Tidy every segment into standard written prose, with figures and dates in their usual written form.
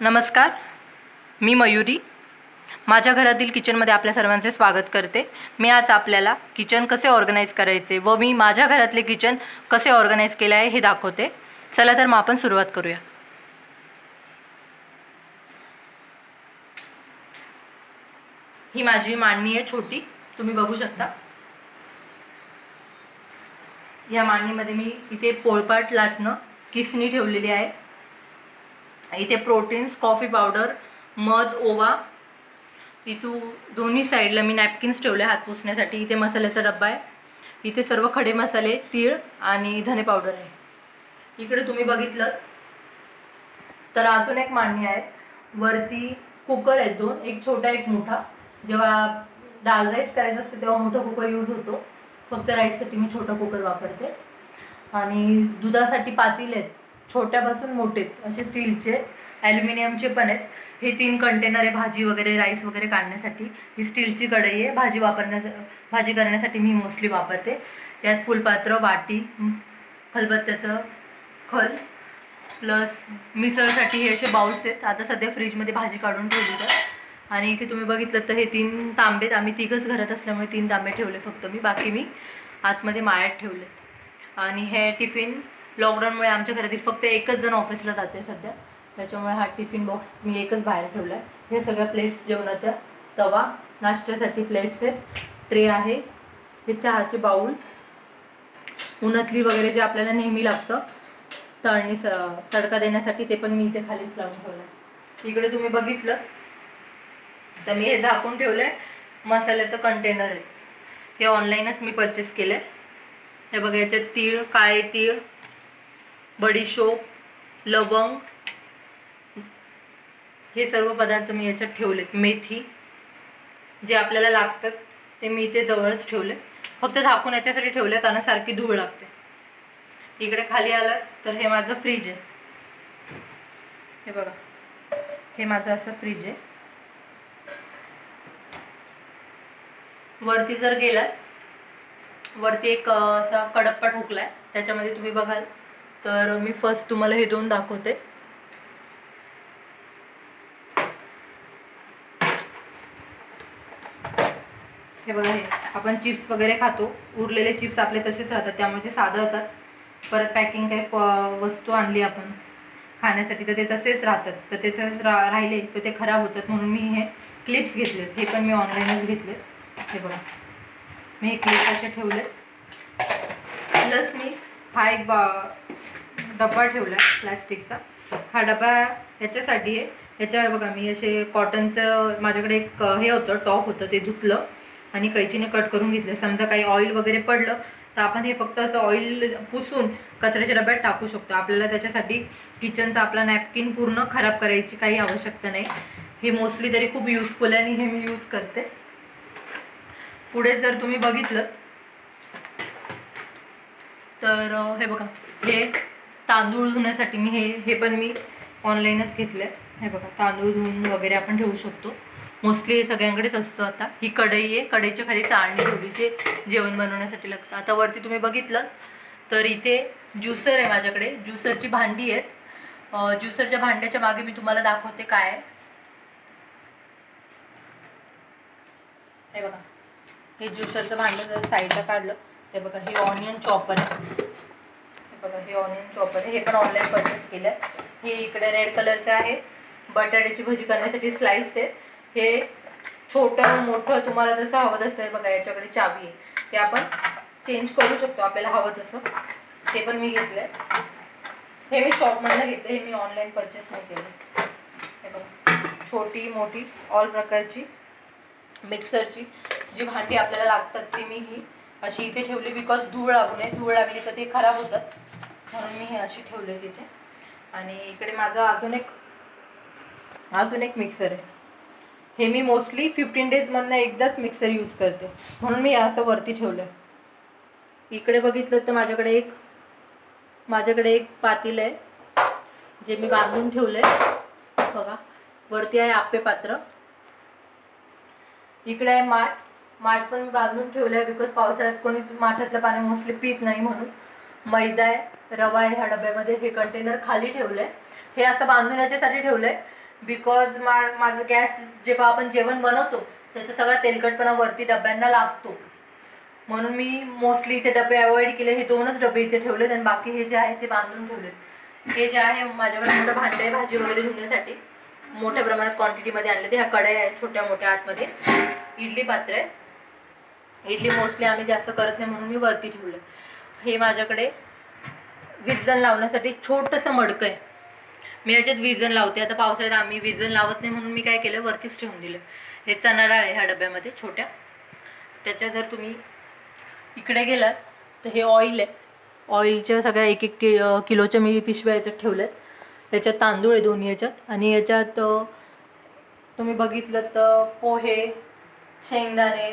नमस्कार, मी मयुरी. माझ्या घरातील किचनमध्ये आपल्या सर्वांचे स्वागत करते. मी आज आपल्याला किचन कसे ऑर्गनाइज करायचे व मी माझ्या घरातले किचन कसे ऑर्गनाइज केले आहे हे दाखवते. चला तर मग आपण सुरुवात करूया. ही माझी मांडणी आहे छोटी, तुम्ही बघू शकता. या मांडणीमध्ये मी इथे पोळपाट लाटणं किसणी ठेवलेली आहे. इथे प्रोटीन्स, कॉफी पावडर, मध, ओवा. इथून दोन्ही साईडला मी नॅपकिन्स ठेवले हात पुसण्यासाठी. इथे मसाल्याचा डब्बा आहे. इथे सर्व खडे मसाले, तीळ आणि धने पावडर आहे. इकडे तुम्ही बघितलं तर अजून एक मांडणी आहे. वरती कुकर आहेत दोन, एक छोटा एक मोठा. जेव्हा डाळ राईस करायचं असते तेव्हा मोठा कुकर यूज होतो. फक्त राईससाठी मी छोटा कुकर वापरते. आणि दुधासाठी पातेले आहेत, छोट्यापासून मोठे असे स्टीलचे, ॲल्युमिनियमचे पण आहेत. हे 3 कंटेनर आहे भाजी वगैरे, राईस वगैरे काढण्यासाठी. ही स्टीलची कढई आहे. भाजी करण्यासाठी मी मोस्टली वापरते. यात फुलपात्र, वाटी, खलबत्त्याचं खल, प्लस मिसळसाठी हे असे बाउल्स आहेत. आता सध्या फ्रीजमध्ये भाजी काढून ठेवली आहे. आणि इथे तुम्ही बघितलं तर हे 3 तांबे. आम्ही 3घच घरात असल्यामुळे 3 तांबे ठेवले फक्त मी, बाकी मी आतमध्ये माळ्यात ठेवले. आणि हे टिफिन, लॉकडाऊनमुळे आमच्या घरातील फक्त एकच जण ऑफिसला जाते सध्या, त्याच्यामुळे हा टिफिन बॉक्स मी एकच बाहेर ठेवला आहे. हे सगळ्या प्लेट्स जेवणाच्या, तवा, नाश्त्यासाठी प्लेट्स आहेत, ट्रे आहे. हे चहाचे बाऊल, उन्हातली वगैरे जे आपल्याला नेहमी लागतं तडका देण्यासाठी, ते पण मी इथे खालीच लावून ठेवलं आहे. इकडे तुम्ही बघितलं तर मी हे झाकून ठेवलं आहे. मसाल्याचं कंटेनर आहे. हे ऑनलाईनच मी परचेस केलं आहे. हे बघा, याच्यात तीळ, काळे तीळ, बडीशोप, लवंग, हे सर्व पदार्थ मी याच्यात ठेवलेत. मेथी, जे आपल्याला लागतात ते मी इथे जवळच ठेवले. फक्त झाकून याच्यासाठी ठेवले कारण सारखी धूळ लागते. इकडे खाली आलं तर हे माझं फ्रीज आहे. हे बघा, हे माझं असं फ्रीज आहे. वरती जर गेलात, वरती एक असा कडप्पा ठोकला आहे. त्याच्यामध्ये तुम्ही बघाल तर मी फर्स्ट तुम्हाला हे 2 दाखवते. हे बघा, हे आपण चिप्स वगैरे खातो, उरलेले चिप्स आपले तसेच राहतात, त्यामुळे ते साधं होतात. परत पॅकिंग काही वस्तू आणली आपण खाण्यासाठी तर ते तसेच राहतात, तर तसेच राहिले तर ते खराब होतात. म्हणून मी हे क्लिप्स घेतलेत. हे पण मी ऑनलाईनच घेतलेत. हे बघा, मी हे क्लिप्स असे ठेवलेत. प्लस मी हा एक डबा ठेवला आहे प्लॅस्टिकचा. हा डबा ह्याच्यासाठी आहे. ह्याच्या बघा, मी असे कॉटनचं माझ्याकडे एक हे होतं, टॉप होतं, ते धुतलं आणि कैचीने कट करून घेतलं. समजा काही ऑइल वगैरे पडलं तर आपण हे फक्त असं ऑइल पुसून कचऱ्याच्या डब्यात टाकू शकतो. आपल्याला त्याच्यासाठी किचनचा आपला नॅपकिन पूर्ण खराब करायची काही आवश्यकता नाही. हे मोस्टली तरी खूप युजफुल आहे आणि हे मी यूज करते. पुढे जर तुम्ही बघितलं तर हे बघा, हे तांदूळ धुण्यासाठी मी हे पण मी ऑनलाईनच घेतलं आहे. हे बघा, तांदूळ धुवून वगैरे आपण ठेवू शकतो. मोस्टली हे सगळ्यांकडेच असतं. आता ही कढई आहे, कढईच्या खाली चाळणी ठेवली जे जेवण बनवण्यासाठी लागतं. आता वरती तुम्ही बघितलं तर इथे ज्युसर आहे माझ्याकडे. ज्युसरची भांडी आहेत. ज्युसरच्या भांड्याच्या मागे मी तुम्हाला दाखवते काय आहे. हे बघा, हे ज्युसरचं भांडं जर साईडला काढलं ते बघा, हे ऑनियन चॉपर आहे. हे बघा, हे ऑनियन चॉपर आहे. हे पण ऑनलाईन परचेस केलं आहे. हे इकडे रेड कलरचं आहे. बटाट्याची भजी करण्यासाठी स्लाइस आहे. हे छोटं मोठं तुम्हाला जसं हवं तसं आहे. बघा, याच्याकडे चावी आहे, ते आपण चेंज करू शकतो आपल्याला हवं तसं. ते पण मी घेतलं आहे. हे मी शॉपमधनं घेतलं, हे मी ऑनलाईन परचेस नाही केलं. हे बघा, छोटी मोठी ऑल प्रकारची मिक्सरची जी भांडी आपल्याला लागतात ती मी ही अशी इथे ठेवली, बिकॉज धूळ लागू नये. धूळ लागली तर ते खराब होतात, म्हणून मी हे अशी ठेवले तिथे. आणि इकडे माझा अजून एक मिक्सर आहे. हे मी मोस्टली 15 डेजमधनं एकदाच मिक्सर यूज करते, म्हणून मी असं वरती ठेवलं आहे. इकडे बघितलं तर माझ्याकडे एक पातेलं आहे जे मी बांधून ठेवलं आहे. बघा, वरती आहे आप्पे पात्र. इकडे आहे माठ पण मी बांधून ठेवलं आहे, बिकॉज पावसाळ्यात कोणी माठातलं पाणी मोस्टली पित नाही म्हणून. मैदा आहे, रवा आहे ह्या डब्यामध्ये. हे कंटेनर खाली ठेवलं आहे. हे असं बांधून याच्यासाठी ठेवलं आहे बिकॉज माझं गॅस जेव्हा आपण जेवण बनवतो त्याचा सगळा तेलकटपणा वरती डब्यांना लागतो, म्हणून मी मोस्टली इथे डबे अवॉइड केले. हे 2च डबे इथे ठेवलेत आणि बाकी हे जे आहे ते बांधून ठेवलेत. हे जे आहे माझ्याकडे मोठं भांडं आहे भाजी वगैरे धुण्यासाठी, मोठ्या प्रमाणात क्वांटिटीमध्ये आणले ते. ह्या कढया आहेत छोट्या मोठ्या, आतमध्ये इडली पात्र आहे. इडली मोस्टली आम्ही जास्त करत नाही म्हणून मी वरती ठेवलं. हे माझ्याकडे विजन लावण्यासाठी छोटंसं मडकं आहे, मी याच्यात विजन लावते. आता पावसाळ्यात आम्ही विजन लावत नाही म्हणून मी काय केलं, वरतीच ठेवून दिलं. हे चणा डाळ आहे ह्या डब्यामध्ये छोट्या. त्याच्या जर तुम्ही इकडे गेलात तर हे ऑइल आहे, ऑइलच्या सगळ्या 1-1 किलोच्या मी पिशव्या याच्यात ठेवल्यात. याच्यात तांदूळ आहे दोन्ही याच्यात, आणि याच्यात तुम्ही बघितलं तर पोहे, शेंगदाणे,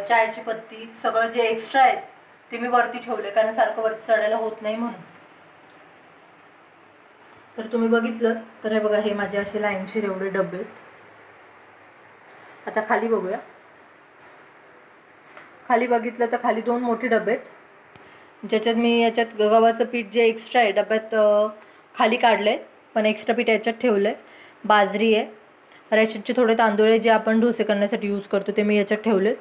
चायची पत्ती, सगळं जे एक्स्ट्रा आहेत ते मी वरती ठेवले, कारण सारखं वरती चढायला होत नाही म्हणून. तर तुम्ही बघितलं तर हे बघा, हे माझे असे लाईनशीर एवढे डबे आहेत. आता खाली बघूया. खाली बघितलं तर खाली 2 मोठे डबे आहेत, ज्याच्यात मी याच्यात गव्हाचं पीठ जे एक्स्ट्रा आहे डब्यात खाली काढलं आहे, पण एक्स्ट्रा पीठ याच्यात ठेवलं आहे. बाजरी आहे, रेशनचे थोडे तांदूळ आहे जे आपण डोसे करण्यासाठी यूज करतो ते मी याच्यात ठेवलेत.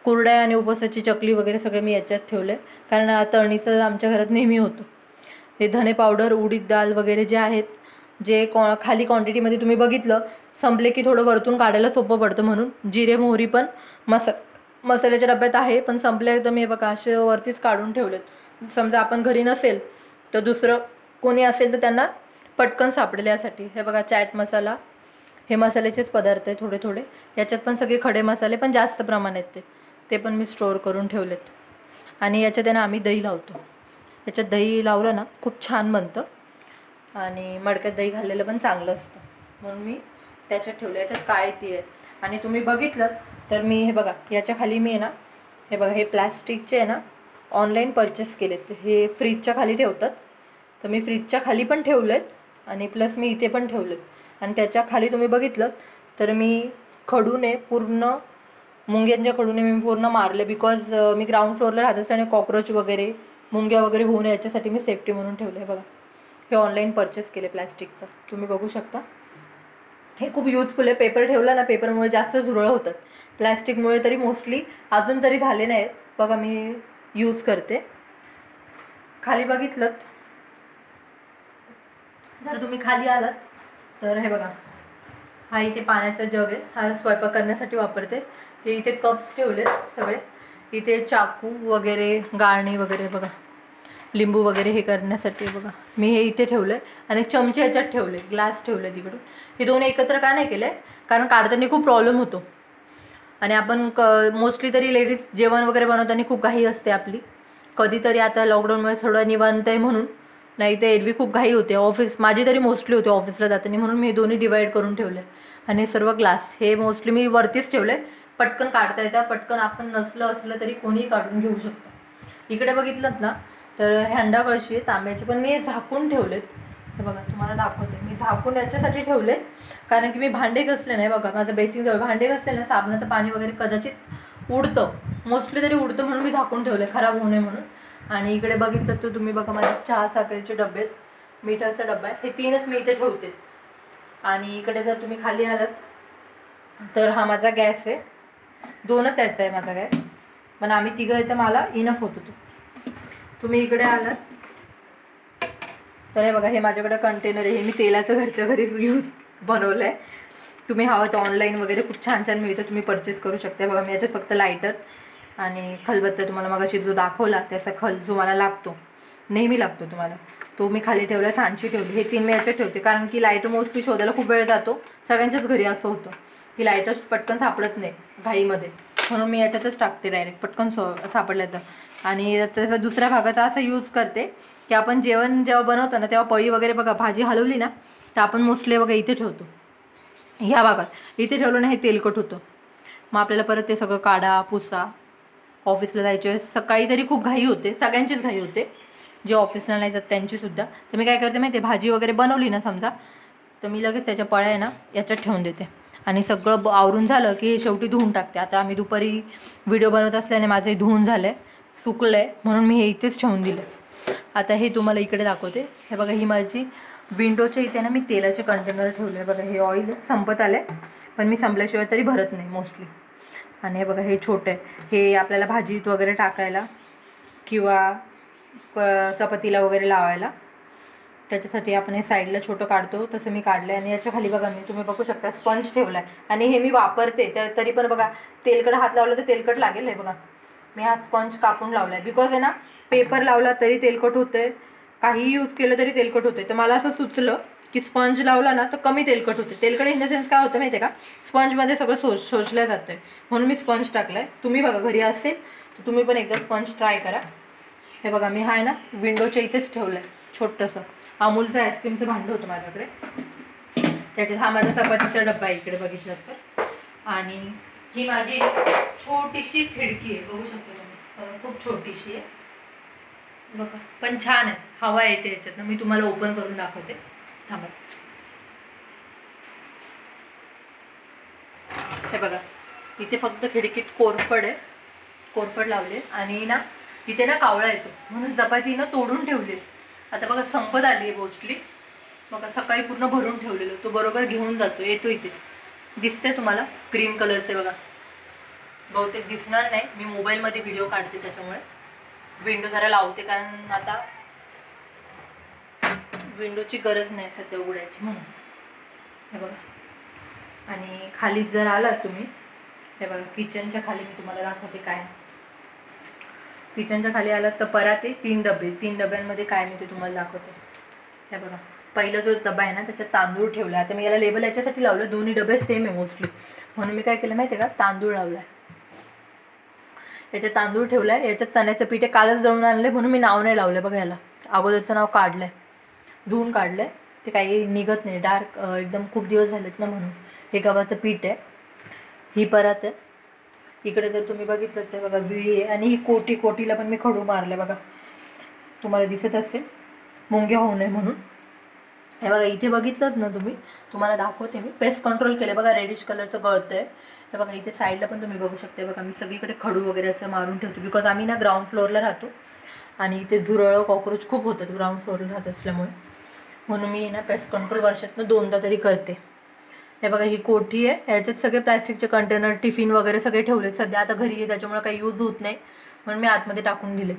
कुरड्या आणि उपवासाची चकली वगैरे सगळे मी याच्यात ठेवले, कारण तळणीचं आमच्या घरात नेहमी होतं. हे धने पावडर, उडीद डाळ वगैरे जे आहेत, जे खाली क्वांटिटीमध्ये तुम्ही बघितलं, संपले की थोडं वरतून काढायला सोपं पडतं म्हणून. जिरे मोहरी पण मसाल्याच्या डब्यात आहे, पण संपले तर मी बघा असे वरतीच काढून ठेवलेत. समजा आपण घरी नसेल तर दुसरं कोणी असेल तर त्यांना पटकन सापडेल यासाठी. हे बघा चॅट मसाला, हे मसाल्याचेच पदार्थ आहे थोडे थोडे. याच्यात पण सगळे खडे मसाले, पण जास्त प्रमाणात ते पण मी स्टोअर करून ठेवलेत. आणि याच्यात आहे ना आम्ही दही लावतो. याच्यात दही लावलं ना खूप छान बनतं, आणि मडक्यात दही घाललेलं पण चांगलं असतं म्हणून मी त्याच्यात ठेवलं. याच्यात काळे तीळ आहे. आणि तुम्ही बघितलं तर मी हे बघा याच्या खाली मी आहे ना, हे बघा हे प्लॅस्टिकचे आहे ना, ऑनलाईन परचेस केलेत. हे फ्रीजच्या खाली ठेवतात, तर मी फ्रीजच्या खाली पण ठेवलेत आणि प्लस मी इथे पण ठेवलेत. आणि त्याच्या खाली तुम्ही बघितलं तर मी खडूने पूर्ण, मुंग्यांच्या खडूने मी पूर्ण मारले, बिकॉज मी ग्राउंड फ्लोअरला राहत असल्याने कॉक्रोच वगैरे, मुंग्या वगैरे होऊ नये याच्यासाठी मी सेफ्टी म्हणून ठेवलं. हे बघा हे ऑनलाईन परचेस केले प्लॅस्टिकचं, तुम्ही बघू शकता. हे खूप यूजफुल आहे. पेपर ठेवला ना, पेपरमुळे जास्त झुरळ होतात, प्लॅस्टिकमुळे तरी मोस्टली अजून तरी झाले नाहीत. बघा मी यूज करते. खाली बघितलं जर तुम्ही खाली आलात तर हे बघा, हा इथे पाण्याचा जग आहे, हा स्वयंपाक करण्यासाठी वापरते. हे इथे कप्स ठेवलेत सगळे, इथे चाकू वगैरे, गाळणी वगैरे बघा, लिंबू वगैरे हे करण्यासाठी बघा मी हे इथे ठेवलं आहे. आणि चमचे याच्यात ठेवले, ग्लास ठेवले तिकडून. हे 2 एकत्र का नाही केले, कारण काढताना खूप प्रॉब्लेम होतो. आणि आपण मोस्टली तरी लेडीज जेवण वगैरे बनवताना खूप घाई असते आपली. कधीतरी आता लॉकडाऊनमुळे थोडं निवांत आहे म्हणून, नाही तर एरवी खूप घाई होते. ऑफिस माझी तरी मोस्टली होते ऑफिसला जाताना, म्हणून मी दोन्ही डिवाईड करून ठेवले. आणि सर्व ग्लास हे मोस्टली मी वरतीच ठेवले, पटकन काढता येतात, पटकन आपण असलं तरी कोणीही काढून घेऊ शकतो. इकडे बघितलं ना तर हंडा कळशी आहे तांब्याची, पण मी झाकून ठेवलेत. हे बघा तुम्हाला दाखवते, मी झाकून याच्यासाठी ठेवलेत कारण की मी भांडे घासले नाही. बघा माझं बेसिंग जवळ भांडे घासले ना, साबणाचं पाणी वगैरे कदाचित उडतं, मोस्टली तरी उडतं, म्हणून मी झाकून ठेवले खराब होऊ नये म्हणून. आणि इकडे बघितलं तर तुम्ही बघा माझे चहा साखरेचे डबे आहेत, मिठाचा डबा आहे, हे 3च मी इथे ठेवते. आणि इकडे जर तुम्ही खाली आलात तर हा माझा गॅस आहे, 2च याचा आहे माझा गॅस, पण आम्ही 3 आहे तर मला इनफ होतो तो. तुम्ही इकडे आलात तर हे बघा, हे माझ्याकडे कंटेनर आहे, हे मी तेलाचं घरच्या घरीच यूज बनवलं आहे. तुम्ही हवं तर ऑनलाईन वगैरे खूप छान छान मिळतं, तुम्ही परचेस करू शकता. बघा मी याच्यात फक्त लायटर आणि खलबत्ता तुम्हाला मगाशी जो दाखवला त्याचा जो मला लागतो, नेहमी लागतो तुम्हाला, तो मी खाली ठेवला. सांडशी ठेवली, हे 3 मी याच्यात ठेवते, कारण की लायटर मोस्टली शोधायला खूप वेळ जातो. सगळ्यांच्याच घरी असं होतं की लायटर पटकन सापडत नाही घाईमध्ये, म्हणून मी याच्यातच टाकते डायरेक्ट, पटकन सापडलं तर. आणि त्याचा दुसऱ्या भागाचा असा यूज करते की आपण जेवण जेव्हा बनवतो ना, तेव्हा पळी वगैरे बघा भाजी हलवली ना, तर आपण मोस्टली बघा इथे ठेवतो, ह्या भागात इथे ठेवलं ना हे तेलकट होतं, मग आपल्याला परत ते सगळं काढा पुसा. ऑफिसला जायच्या वेळेस सकाळी तरी खूप घाई होते, सगळ्यांचीच घाई होते, जे ऑफिसला नाही जात त्यांचीसुद्धा. तर मी काय करते माहिती आहे, भाजी वगैरे बनवली ना समजा, तर मी लगेच त्याच्या पळ्या आहे ना याच्यात ठेवून देते, आणि सगळं आवरून झालं की शेवटी धुवून टाकते. आता आम्ही दुपारी व्हिडिओ बनवत असल्याने माझं हे धुवून झालं आहे, सुकलं आहे, म्हणून मी हे इथेच ठेवून दिलं. आता हे तुम्हाला इकडे दाखवते. हे बघा ही माझी विंडोच्या इथे ना मी तेलाचे कंटेनर ठेवले. बघा हे ऑइल संपत आलं आहे, पण मी संपल्याशिवाय तरी भरत नाही मोस्टली. आणि हे बघा हे छोटे आहे, हे आपल्याला भाजीत वगैरे टाकायला किंवा चपातीला वगैरे लावायला, त्याच्यासाठी आपण हे साईडला छोटं काढतो तसं मी काढलं आहे. आणि याच्या खाली बघा मी तुम्ही बघू शकता स्पंज ठेवला आहे. आणि हे मी वापरते तरी पण बघा तेलकट हात लावला तर तेलकट लागेल. हे बघा मी हा स्पंज कापून लावला आहे, बिकॉज आहे ना पेपर लावला तरी तेलकट होतं आहे, काहीही यूज केलं तरी तेलकट होतं आहे. तर मला असं सुचलं की स्पंज लावला ना तर कमी तेलकट होते. तेलकट इन द सेन्स काय होतं माहिती आहे का, स्पंजमध्ये सगळं शोषलं जातं आहे, म्हणून मी स्पंज टाकला आहे. तुम्ही बघा घरी असेल तर तुम्ही पण एकदा स्पंज ट्राय करा. हे बघा मी हा आहे ना विंडोच्या इथेच ठेवलं आहे छोटंसं. अमूलचं आईस्क्रीमचं भांडं होतं माझ्याकडे, त्याच्यात हा माझा चपातीचा डब्बा आहे इकडे बघितलं तर. आणि ही माझी छोटीशी खिडकी आहे, बघू शकता तुम्ही. बघा खूप छोटीशी आहे बघा, पण छान आहे, हवा येते याच्यातनं. मी तुम्हाला ओपन करून दाखवते, थांबा. हे बघा इथे फक्त खिडकीत कोरफड आहे, कोरफड लावले. आणि ना इथे ना कावळा येतो म्हणून चपाती ना तोडून ठेवली. आता बघा संपत आली आहे मोस्टली. बघा सकाळी पूर्ण भरून ठेवलेलं, तो बरोबर घेऊन जातो, येतो इथे. दिसते तुम्हाला क्रीम कलरचे बघा, बहुतेक दिसणार नाही, मी मोबाईलमध्ये व्हिडिओ काढते त्याच्यामुळे. विंडो जरा लावते कारण आता विंडोची गरज नाही सध्या उघडायची म्हणून. हे बघा आणि खाली जर आलात तुम्ही, हे बघा किचनच्या खाली मी तुम्हाला दाखवते काय. किचनच्या खाली आलात तर पराते 3 डबे, 3 डब्यांमध्ये काय मी ते तुम्हाला दाखवते. हे बघा पहिला जो डबा आहे ना त्याच्यात तांदूळ ठेवला. आता मी याला लेबल याच्यासाठी लावलं, दोन्ही डबे सेम आहे मोस्टली, म्हणून मी काय केलं माहिती आहे का, तांदूळ लावला आहे. याच्यात तांदूळ ठेवला आहे, याच्यात चण्याचं पीठ आहे, कालच दळून आणलं म्हणून मी नाव नाही लावलं. बघा याला अगोदरचं नाव काढलं आहे, धुवून काढलं आहे, ते काही निघत नाही, डार्क एकदम खूप दिवस झालेत ना म्हणून. हे गव्हाचं पीठ आहे, ही परात आहे. इकडे जर तुम्ही बघितलं तर बघा विळी आहे. आणि ही कोटीला पण मी खडू मारले बघा, तुम्हाला दिसत असेल मुंग्या होऊ नये म्हणून. हे बघा इथे बघितलं ना तुम्ही, तुम्हाला दाखवते मी, पेस्ट कंट्रोल केलं बघा, रेडिश कलरचं गळतं आहे. हे बघा इथे साईडला पण तुम्ही बघू शकता. बघा मी सगळीकडे खडू वगैरे असं मारून ठेवतो, बिकॉज आम्ही ना ग्राउंड फ्लोअरला राहतो आणि इथे झुरळं कॉक्रोच खूप होतात ग्राउंड फ्लोअरला राहत असल्यामुळे, म्हणून मी ना पेस्ट कंट्रोल वर्षातनं 2दा तरी करते. हे बघा ही कोठी आहे, याच्यात सगळे प्लॅस्टिकचे कंटेनर टिफिन वगैरे सगळे ठेवलेत. सध्या आता घरी आहे त्याच्यामुळे काही यूज होत नाही म्हणून मी आतमध्ये टाकून दिलेत.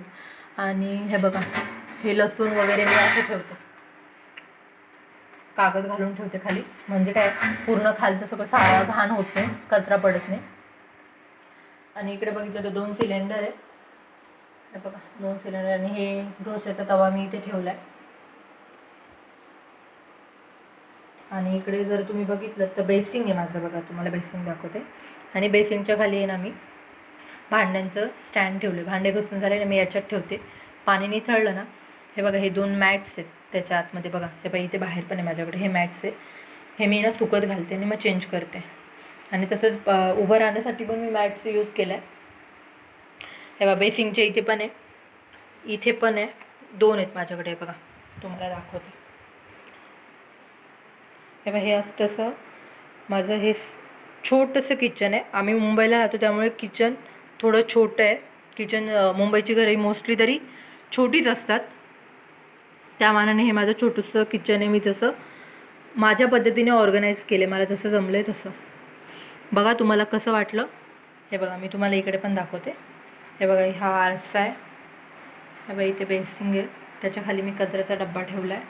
आणि हे बघा हे लसूण वगैरे मी असं ठेवते, कागद घालून ठेवते खाली, म्हणजे काय पूर्ण खालचं सगळं सारा घाण होत नाही, कचरा पडत नाही. आणि इकडे बघितलं तर 2 सिलेंडर आहे. हे बघा 2 सिलेंडर. आणि हे डोश्याचा तवा मी इथे ठेवला आहे. आणि इकडे जर तुम्ही बघितलं तर बेसिंग आहे माझं, बघा तुम्हाला बेसिंग दाखवते. आणि बेसिंगच्या खाली आहे ना मी भांड्यांचं स्टँड ठेवलं, भांडे घासून झाले ना मी याच्यात ठेवते. पाणी निथळलं ना, हे बघा हे 2 मॅट्स आहेत त्याच्या आतमध्ये. बघा हे बघा इथे बाहेर पण आहे माझ्याकडे, हे मॅट्स आहे, हे मी ना सुकत घालते आणि मग चेंज करते. आणि तसंच उभं राहण्यासाठी पण मी मॅट्स यूज केला आहे. हे बघा बेसिंगच्या इथे पण आहे, इथे पण आहे, 2 आहेत माझ्याकडे. बघा तुम्हाला दाखवते. हे बघा हे असं तसं माझं हे छोटंसं किचन आहे. आम्ही मुंबईला राहतो त्यामुळे किचन थोडं छोटं आहे. किचन मुंबईची घरं मोस्टली तरी छोटीच असतात, त्या मानाने हे माझं छोटंसं किचन आहे. मी जसं माझ्या पद्धतीने ऑर्गनाईज केले, मला जसं जमलं आहे तसं. बघा तुम्हाला कसं वाटलं. हे बघा मी तुम्हाला इकडे पण दाखवते. हे बघा हा आरसा आहे, हे बघा इथे बेसिंग आहे, त्याच्या खाली मी कचऱ्याचा डब्बा ठेवला आहे.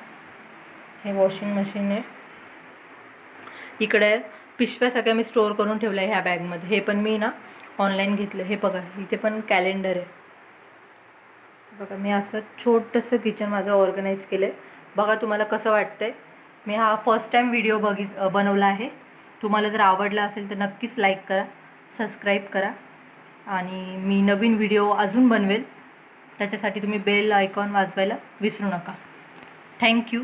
हे वॉशिंग मशीन आहे. इकडे पिशव्या सगळ्या मी स्टोअर करून ठेवल्या आहे ह्या बॅगमध्ये, हे पण मी ना ऑनलाईन घेतलं. हे बघा इथे पण कॅलेंडर आहे. बघा मी असं छोटंसं किचन माझं ऑर्गनाईज केलं आहे. बघा तुम्हाला कसं वाटतं आहे. मी हा फर्स्ट टाईम व्हिडिओ बनवला आहे. तुम्हाला जर आवडला असेल तर नक्कीच लाईक करा, सबस्क्राईब करा. आणि मी नवीन व्हिडिओ अजून बनवेल, त्याच्यासाठी तुम्ही बेल आयकॉन वाजवायला विसरू नका. थँक्यू.